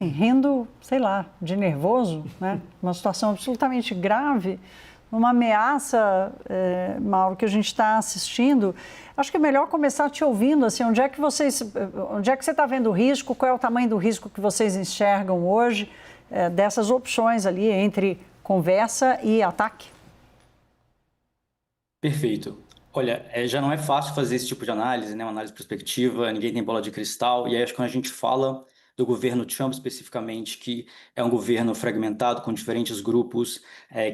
Assim, rindo, sei lá, de nervoso, né? Uma situação absolutamente grave, uma ameaça, Mauro, que a gente está assistindo. Acho que é melhor começar te ouvindo, assim, onde é que você está vendo o risco, qual é o tamanho do risco que vocês enxergam hoje, dessas opções ali entre conversa e ataque? Perfeito. Olha, já não é fácil fazer esse tipo de análise, né? Uma análise prospectiva, ninguém tem bola de cristal. E aí acho que quando a gente fala do governo Trump especificamente, que é um governo fragmentado com diferentes grupos,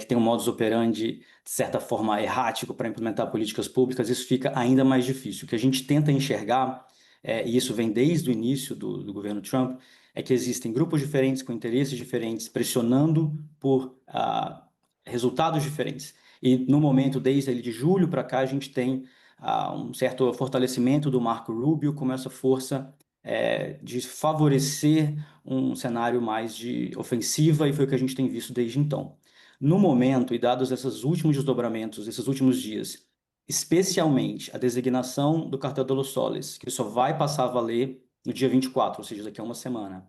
que tem um modus operandi, de certa forma, errático para implementar políticas públicas, isso fica ainda mais difícil. O que a gente tenta enxergar, e isso vem desde o início do governo Trump, é que existem grupos diferentes, com interesses diferentes, pressionando por resultados diferentes. E no momento, desde ali de julho para cá, a gente tem um certo fortalecimento do Marco Rubio como essa força de favorecer um cenário mais de ofensiva, e foi o que a gente tem visto desde então. No momento, e dados esses últimos desdobramentos, esses últimos dias, especialmente a designação do Cartel de Los Soles, que só vai passar a valer no dia 24, ou seja, daqui a uma semana,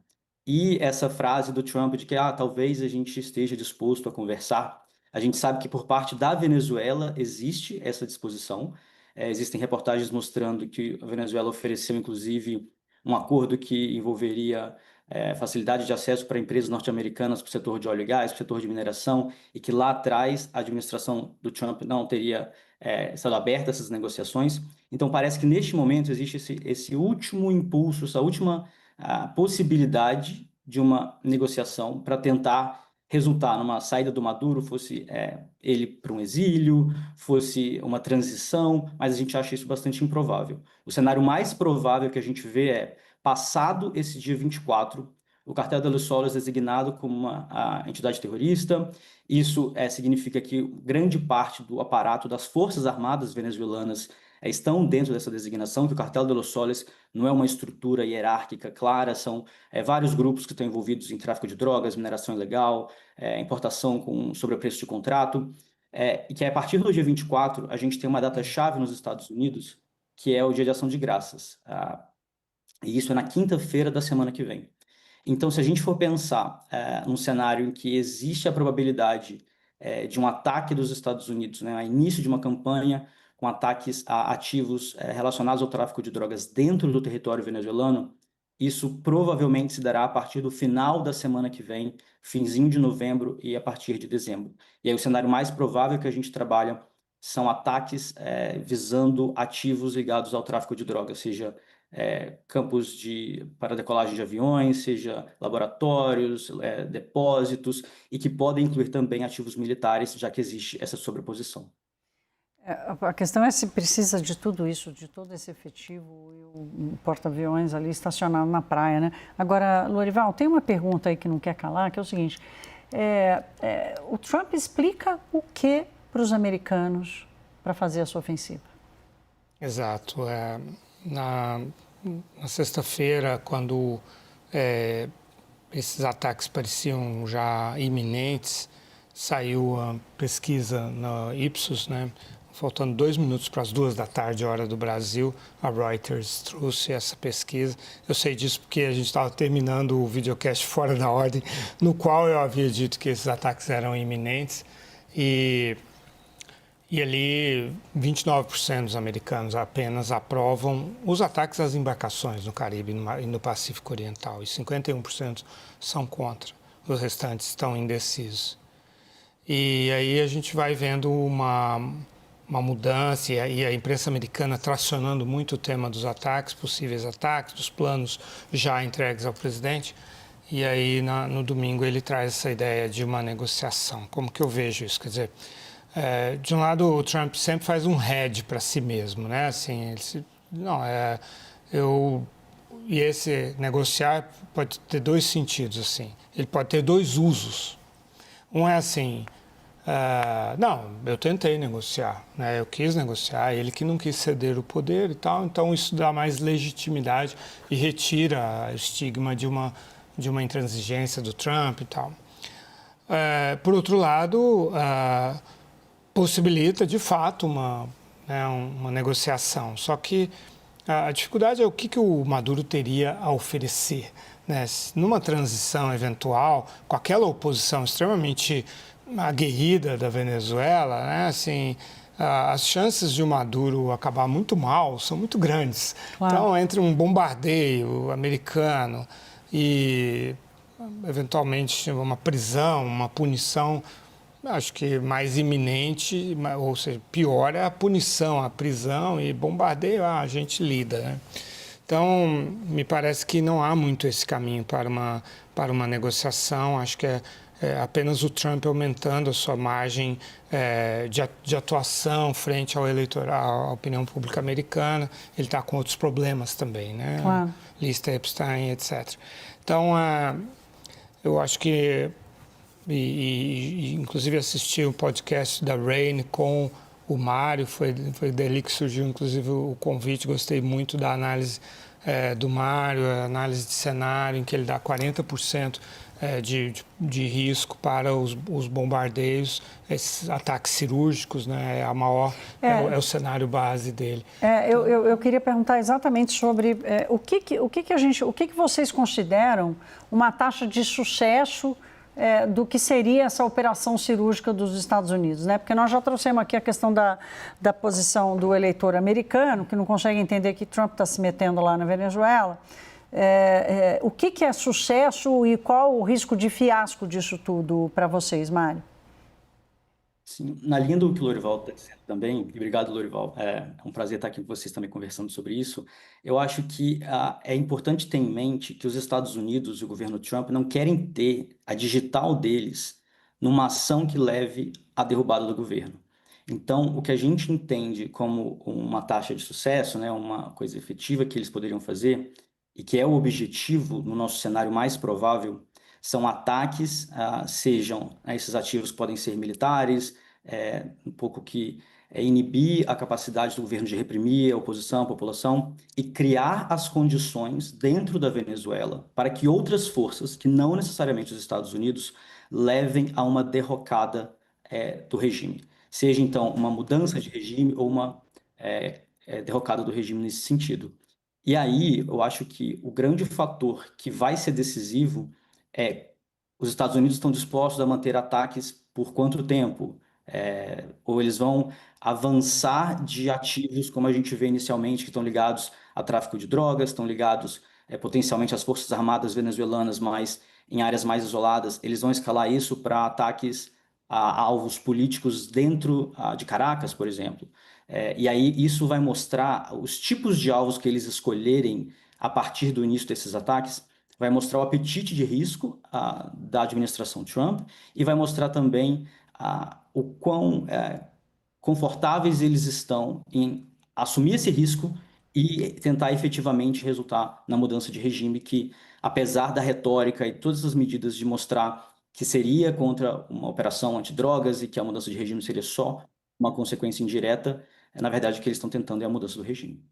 e essa frase do Trump de que talvez a gente esteja disposto a conversar. A gente sabe que por parte da Venezuela existe essa disposição. Existem reportagens mostrando que a Venezuela ofereceu, inclusive, um acordo que envolveria facilidade de acesso para empresas norte-americanas para o setor de óleo e gás, para o setor de mineração, e que lá atrás a administração do Trump não teria estado aberta a essas negociações. Então parece que neste momento existe esse último impulso, essa última possibilidade de uma negociação para tentar resultar numa saída do Maduro, fosse ele para um exílio, fosse uma transição, mas a gente acha isso bastante improvável. O cenário mais provável que a gente vê é, passado esse dia 24, o Cartel de Los Soles é designado como uma entidade terrorista. Isso significa que grande parte do aparato das Forças Armadas venezuelanas estão dentro dessa designação, que o Cartel de Los Soles não é uma estrutura hierárquica clara, são vários grupos que estão envolvidos em tráfico de drogas, mineração ilegal, importação com sobrepreço de contrato, e que a partir do dia 24 a gente tem uma data-chave nos Estados Unidos, que é o Dia de Ação de Graças. E isso é na quinta-feira da semana que vem. Então, se a gente for pensar num cenário em que existe a probabilidade de um ataque dos Estados Unidos, né, a início de uma campanha com ataques a ativos relacionados ao tráfico de drogas dentro do território venezuelano, isso provavelmente se dará a partir do final da semana que vem, finzinho de novembro e a partir de dezembro. E aí o cenário mais provável que a gente trabalha são ataques visando ativos ligados ao tráfico de drogas, seja campos para decolagem de aviões, seja laboratórios, depósitos, e que podem incluir também ativos militares, já que existe essa sobreposição. A questão é se precisa de tudo isso, de todo esse efetivo e o porta-aviões ali estacionado na praia, né? Agora, Lorival, tem uma pergunta aí que não quer calar, que é o seguinte: o Trump explica o que para os americanos para fazer a sua ofensiva? Exato. Na sexta-feira, quando esses ataques pareciam já iminentes, saiu a pesquisa na Ipsos, né? Faltando 2 minutos para as 2 da tarde, hora do Brasil, a Reuters trouxe essa pesquisa. Eu sei disso porque a gente estava terminando o videocast fora da ordem, no qual eu havia dito que esses ataques eram iminentes. E ali, 29% dos americanos apenas aprovam os ataques às embarcações no Caribe e no Pacífico Oriental, e 51% são contra. Os restantes estão indecisos. E aí a gente vai vendo uma mudança, e a imprensa americana tracionando muito o tema dos ataques, possíveis ataques, dos planos já entregues ao presidente. E aí, no domingo, ele traz essa ideia de uma negociação. Como que eu vejo isso? Quer dizer, de um lado, o Trump sempre faz um hedge para si mesmo, né? Assim, e esse negociar pode ter 2 sentidos, assim. Ele pode ter 2 usos. Um é assim, não, eu tentei negociar, né? Eu quis negociar, ele que não quis ceder o poder e tal, então isso dá mais legitimidade e retira o estigma de uma intransigência do Trump e tal. Por outro lado, possibilita, de fato, uma negociação. Só que a dificuldade é o que o Maduro teria a oferecer, né, numa transição eventual, com aquela oposição extremamente aguerrida da Venezuela, né, assim, as chances de o Maduro acabar muito mal são muito grandes. Claro. Então, entre um bombardeio americano e, eventualmente, uma prisão, uma punição, acho que mais iminente, ou seja, pior é a punição, a prisão e bombardeio, a gente lida, né? Então, me parece que não há muito esse caminho para uma negociação. Acho que é apenas o Trump aumentando a sua margem de atuação frente ao eleitorado, à opinião pública americana. Ele está com outros problemas também, né? Claro. Lista Epstein, etc. Então, eu acho que, inclusive assisti o podcast da Rain com o Mário, foi dali que surgiu inclusive o convite, gostei muito da análise do Mário, a análise de cenário, em que ele dá 40% de risco para os bombardeios, esses ataques cirúrgicos, né, é o cenário base dele. Eu queria perguntar exatamente sobre o que vocês consideram uma taxa de sucesso do que seria essa operação cirúrgica dos Estados Unidos, né? Porque nós já trouxemos aqui a questão da posição do eleitor americano, que não consegue entender que Trump está se metendo lá na Venezuela. O que é sucesso e qual o risco de fiasco disso tudo para vocês, Mário? Sim, na linha do que o Lorival está dizendo também, e obrigado, Lorival, é um prazer estar aqui com vocês também conversando sobre isso. Eu acho que é importante ter em mente que os Estados Unidos e o governo Trump não querem ter a digital deles numa ação que leve à derrubada do governo. Então, o que a gente entende como uma taxa de sucesso, né, uma coisa efetiva que eles poderiam fazer, e que é o objetivo no nosso cenário mais provável, são ataques, sejam esses ativos podem ser militares, um pouco que inibir a capacidade do governo de reprimir a oposição, a população, e criar as condições dentro da Venezuela para que outras forças, que não necessariamente os Estados Unidos, levem a uma derrocada do regime. Seja, então, uma mudança de regime ou uma derrocada do regime nesse sentido. E aí, eu acho que o grande fator que vai ser decisivo os Estados Unidos estão dispostos a manter ataques por quanto tempo? Ou eles vão avançar de ativos, como a gente vê inicialmente, que estão ligados a tráfico de drogas, estão ligados potencialmente às forças armadas venezuelanas, mas em áreas mais isoladas, eles vão escalar isso para ataques a alvos políticos dentro de Caracas, por exemplo. E aí isso vai mostrar os tipos de alvos que eles escolherem a partir do início desses ataques, vai mostrar o apetite de risco da administração Trump e vai mostrar também o quão confortáveis eles estão em assumir esse risco e tentar efetivamente resultar na mudança de regime que, apesar da retórica e todas as medidas de mostrar que seria contra uma operação antidrogas e que a mudança de regime seria só uma consequência indireta, na verdade o que eles estão tentando é a mudança do regime.